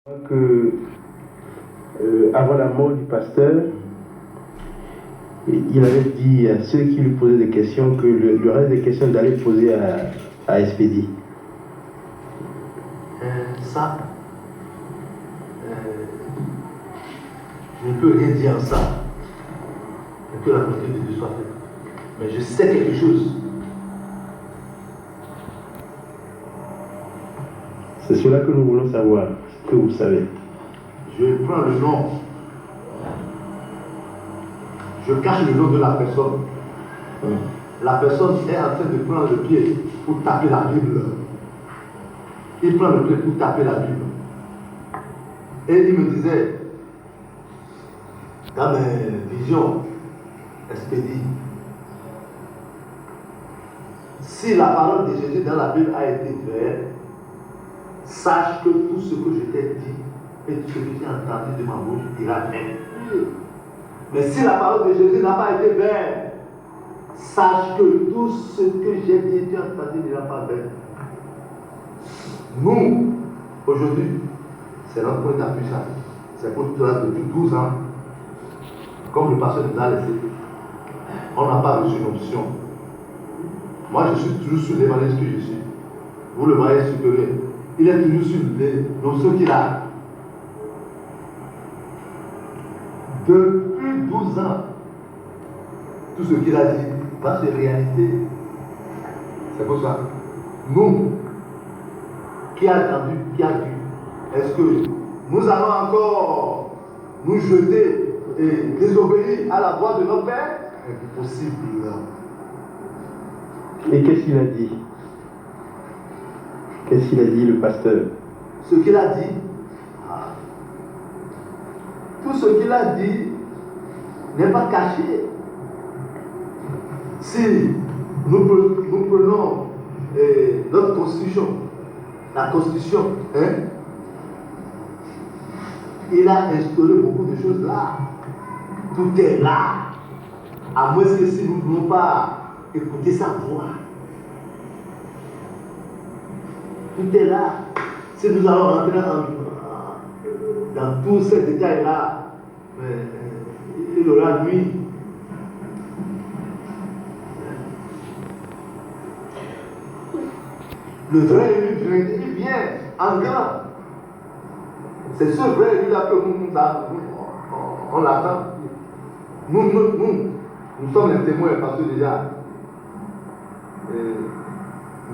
Que avant la mort du pasteur, il avait dit à ceux qui lui posaient des questions que le reste des questions d'aller poser à Expédie. Ça, je ne peux rien dire en ça. Que la volonté de Dieu soit faite. Mais je sais quelque chose. C'est cela que nous voulons savoir, ce que vous savez. Je prends le nom. Je cache le nom de la personne. La personne est en train de prendre le pied pour taper la Bible. Il prend le pied pour taper la Bible. Et il me disait, dans mes visions, Expédie, si la parole de Jésus dans la Bible a été vraie, sache que tout ce que je t'ai dit et tout ce que tu as entendu de ma bouche ira bien. Mais si la parole de Jésus n'a pas été vraie, sache que tout ce que j'ai dit et tu as entendu n'ira pas bien. Nous, aujourd'hui, c'est notre point d'appui ça. C'est pour toi depuis 12 ans, comme le pasteur nous a laissé. On n'a pas reçu une option. Moi, je suis toujours sur l'évangile que je suis. Vous le voyez supérieur. Il est toujours sur les notions qu'il a. Depuis 12 ans, tout ce qu'il a dit va se réaliser. C'est pour ça. Nous, qui a entendu, qui a vu, est-ce que nous allons encore nous jeter et désobéir à la voix de notre Père? Impossible. Et qu'est-ce qu'il a dit? Qu'est-ce qu'il a dit, le pasteur? Ce qu'il a dit, tout ce qu'il a dit n'est pas caché. Si nous prenons notre constitution, la constitution, il a instauré beaucoup de choses là. Tout est là. À moins que si nous ne voulons pas écouter sa voix. Tout est là. Si nous allons rentrer dans tous ces détails-là, il aura nuit. Le vrai élu, il vient en grand. C'est ce vrai élu-là que on l'attend. Nous sommes les témoins parce que déjà,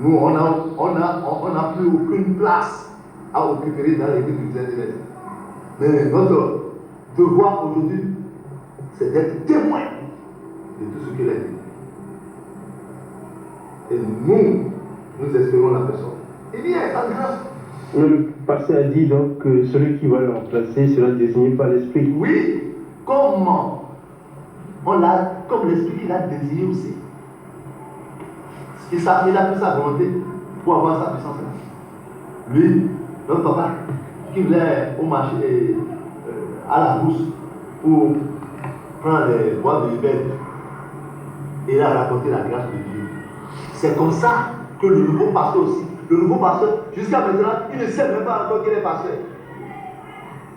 nous, on n'a plus aucune place à occuper dans l'église du Saint-Esprit. Mais notre devoir aujourd'hui, c'est d'être témoin de tout ce qu'il a dit. Et nous espérons la personne. Il vient en grâce. Le pasteur a dit donc que celui qui va le remplacer sera désigné par l'Esprit. Oui, comment? Comme l'Esprit l'a désigné aussi. Il a pris sa volonté pour avoir sa puissance. Lui, notre papa, qui voulait au marché, à la bourse, pour prendre les bois de l'hiver, il a raconté la grâce de Dieu. C'est comme ça que le nouveau pasteur aussi, le nouveau pasteur, jusqu'à maintenant, il ne sait même pas encore qu'il est pasteur.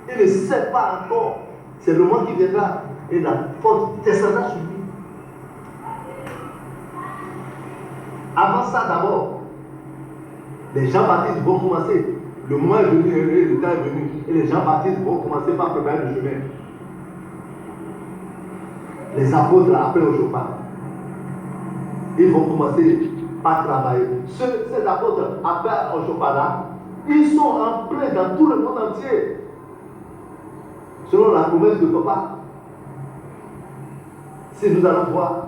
Il ne sait pas encore. C'est le moment qui viendra et la force descendra sur lui. Avant ça, d'abord, les Jean-Baptiste vont commencer. Le moment est venu, le temps est venu, et les Jean-Baptiste vont commencer par préparer le chemin. Les apôtres, après au chauffard, ils vont commencer par travailler. Ces apôtres, après au chauffard là, ils sont en plein dans tout le monde entier. Selon la promesse de papa. Si nous allons voir,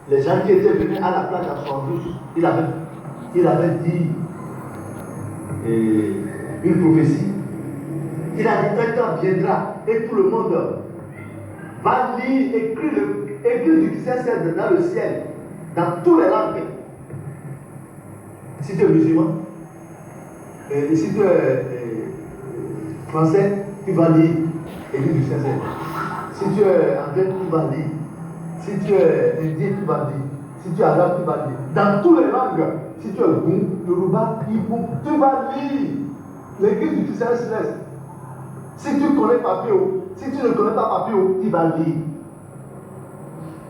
les gens qui étaient venus à la plage à 72, il avait dit une prophétie. Il a dit un temps viendra et tout le monde va lire, écrire du Saint-Esprit dans le ciel, dans toutes les langues. Si tu es musulman, et si tu es français, tu vas lire écrire du Saint-Esprit. Si tu es anglais, tu vas lire. Si tu es indien, tu vas lire. Si tu es arabe, tu vas lire. Dans toutes les langues. Si tu es Goum, Yoruba, Igbo, tu vas lire l'église du Saint-Céleste. Si tu connais Papio, si tu ne connais pas Papio, tu vas lire.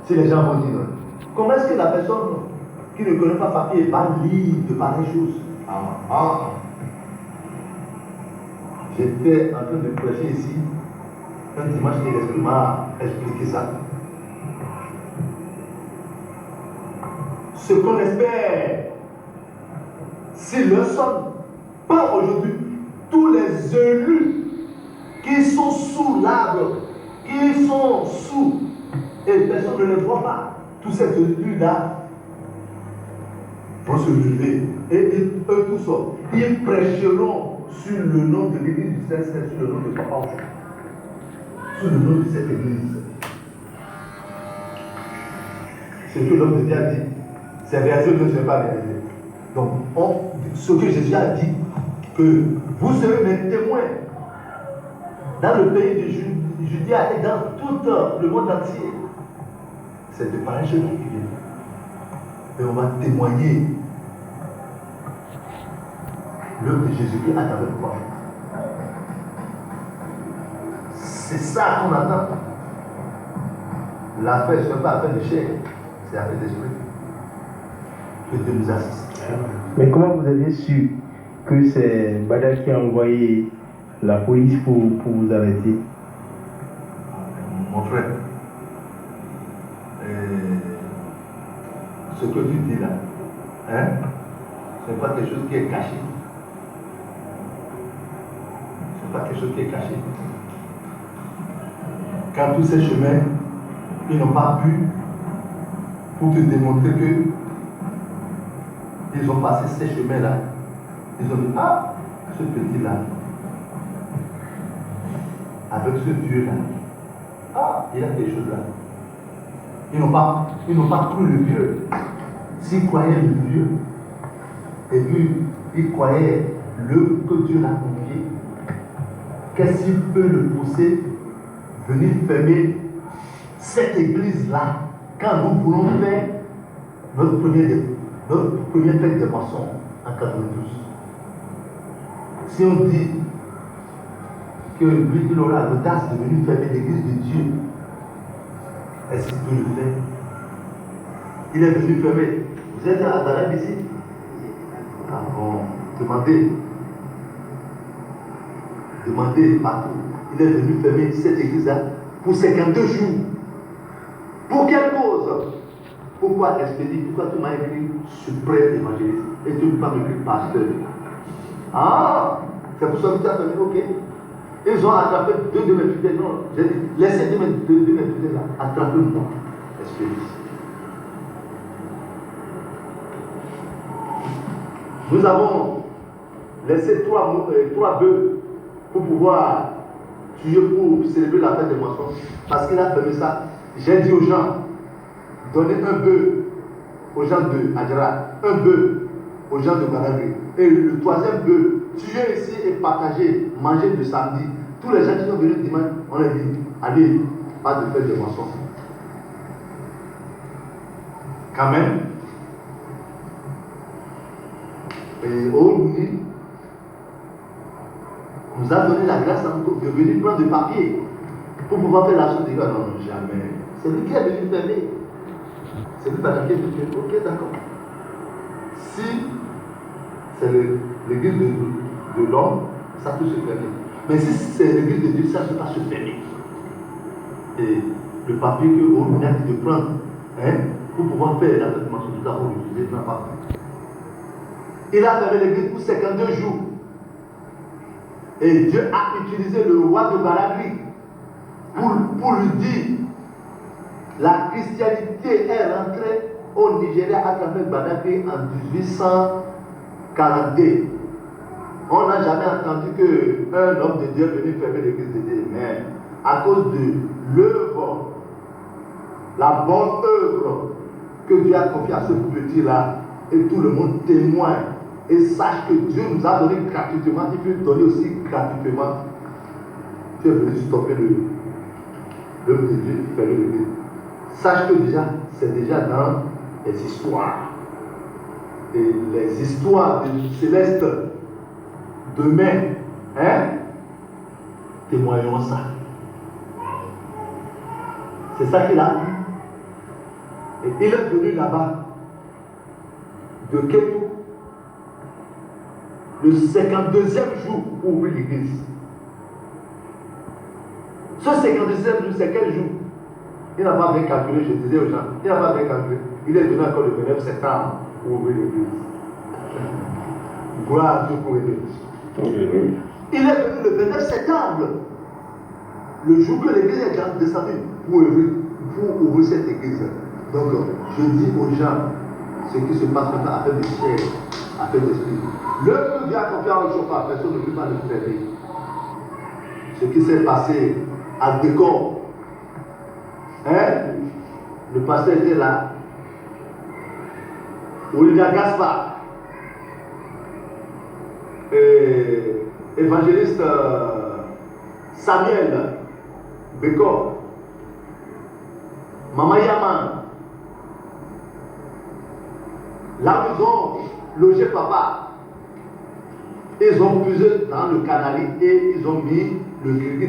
Si les gens vont dire, comment est-ce que la personne qui ne connaît pas Papio va lire de pareilles choses? J'étais en train de prêcher ici, un dimanche, et l'Esprit m'a expliqué ça. Ce qu'on espère, si le sonne, pas aujourd'hui, tous les élus qui sont sous l'arbre, qui sont sous, et personne ne les voit pas, tous ces élus-là vont se lever, et eux tous, ils prêcheront sur le nom de l'église du Saint-Saint, sur le nom de Papa, sur le nom de cette église. C'est ce que l'homme de Dieu a dit. C'est réalisé, ne s'est pas réalisé. Donc, ce que Jésus a dit, que vous serez mes témoins dans le pays de Judée et dans tout le monde entier. C'est de pareilles choses qui viennent. Et on va témoigner l'œuvre de Jésus-Christ à travers le prophète. C'est ça qu'on attend. L'affaire, ce n'est pas affaire de chair, c'est affaire d'esprit. Que Dieu nous assiste. Mais comment vous aviez su que c'est Bada qui a envoyé la police pour vous arrêter? Mon frère, ce que tu dis là, ce n'est pas quelque chose qui est caché. Ce n'est pas quelque chose qui est caché. Quand tous ces chemins, ils n'ont pas pu pour te démontrer que ils ont passé ces chemins-là. Ils ont dit, ah, ce petit-là, avec ce Dieu-là, ah, il y a quelque chose là. Ils n'ont pas cru le vieux. S'ils croyaient le vieux, et puis ils croyaient que Dieu l'a confié, qu'est-ce qui peut le pousser venir fermer cette église-là quand nous voulons faire notre première fête de moisson en 92. Si on dit que lui, il aura l'audace de venir fermer l'église de Dieu, est-ce qu'il peut le faire? Il est venu fermer. Vous êtes à Darab ici? Ah bon, demandez partout. Il est venu fermer cette église-là pour 52 jours. Pour quelle cause? Pourquoi expédie? Pourquoi tu m'as écrit suprême évangéliste et tu ne peux pas m'écrire pasteur? Ah, c'est pour ça que tu as fermé, ok. Ils ont attrapé deux de mes fidèles. Non, j'ai dit, laissez deux de mes fidèles là, attrapez-moi. Expédie. Nous avons laissé trois bœufs pour pouvoir tuer, pour célébrer la fête des moissons. Parce qu'il a fermé ça. J'ai dit aux gens, donnez un bœuf aux gens de Adjara, un bœuf aux gens de Badagry. Et le troisième bœuf, tuez ici et partagez, mangez le samedi. Tous les gens qui sont venus dimanche, on leur dit, allez, pas de fête des moissons. Quand même, et aujourd'hui, nous a donné la grâce de venir prendre du papier pour pouvoir faire la chose des gars. Non, jamais. C'est lui qui est venu fermer. C'est lui qui est venu fermer. Ok, d'accord. Si c'est l'église de l'homme, ça peut se fermer. Mais si c'est l'église de Dieu, ça ne peut pas se fermer. Et le papier qu'on a dit de prendre pour pouvoir faire la fête de mention, nous avons refusé, n'a pas fait. Il a fermé l'église pour 52 jours. Et Dieu a utilisé le roi de Badagry pour lui dire la christianité est rentrée au Nigeria à travers Badagry en 1842. On n'a jamais entendu qu'un homme de Dieu venait fermer l'église de Dieu. Mais à cause de l'œuvre, la bonne œuvre que Dieu a confiée à ce petit-là, et tout le monde témoigne. Et sache que Dieu nous a donné gratuitement, il peut donner aussi gratuitement. Tu es venu stopper l'œuvre de Dieu, faire l'église. Sache que déjà, c'est déjà dans les histoires. Et les histoires de céleste demain, témoignons ça. C'est ça qu'il a eu. Et il est venu là-bas, de Kétou, le 52e jour pour ouvrir l'église. Ce 52e jour, c'est quel jour? Il n'a pas bien calculé, je disais aux gens, il n'a pas bien calculé. Il est venu encore le 29 septembre pour ouvrir l'église. Gloire à Dieu pour l'église. Il est venu le 29 septembre, le jour que l'église est descendue, pour ouvrir cette église. Donc, je dis aux gens, ce qui se passe maintenant à faire des chair, à faire d'esprit. L'œuvre que Dieu a confié à un chauffeur, personne ne peut pas le faire. Ce qui s'est passé à Décor, le pasteur était là. Olivier Gaspard, évangéliste Samuel Bécor, Maman Yaman, là où ils ont logé papa, ils ont puisé dans le canal et ils ont mis le gris